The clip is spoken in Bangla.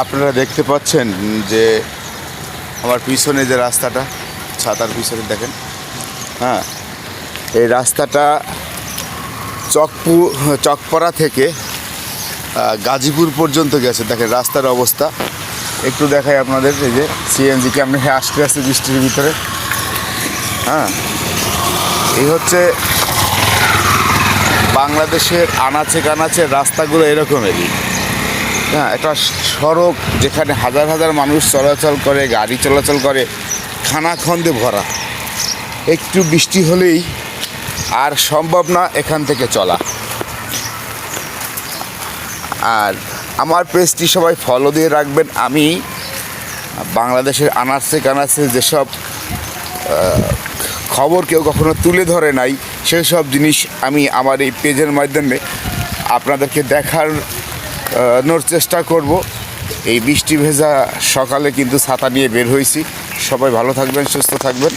আপনারা দেখতে পাচ্ছেন যে আমার পিছনে যে রাস্তাটা, ছাতার পিছনে দেখেন, হ্যাঁ, এই রাস্তাটা চকপাড়া থেকে গাজীপুর পর্যন্ত গেছে। দেখেন রাস্তার অবস্থা একটু দেখাই আপনাদের। এই যে সিএনজি কেমন আসতে আসতে বৃষ্টির ভিতরে, হ্যাঁ, এই হচ্ছে বাংলাদেশের আনাচে কানাচে রাস্তাগুলো এরকমেরই। হ্যাঁ, একটা সড়ক যেখানে হাজার হাজার মানুষ চলাচল করে, গাড়ি চলাচল করে, খানাখন্দে ভরা। একটু বৃষ্টি হলেই আর সম্ভব না এখান থেকে চলা। আর আমার পেজটি সবাই ফলো দিয়ে রাখবেন। আমি বাংলাদেশের আনাচে কানাচে যেসব খবর কেউ কখনো তুলে ধরে নাই, সেই সব জিনিস আমি আমার এই পেজের মাধ্যমে আপনাদেরকে দেখানোর চেষ্টা করব। এই বৃষ্টি ভেজা সকালে কিন্তু ছাতা নিয়ে বের হয়েছি। সবাই ভালো থাকবেন, সুস্থ থাকবেন।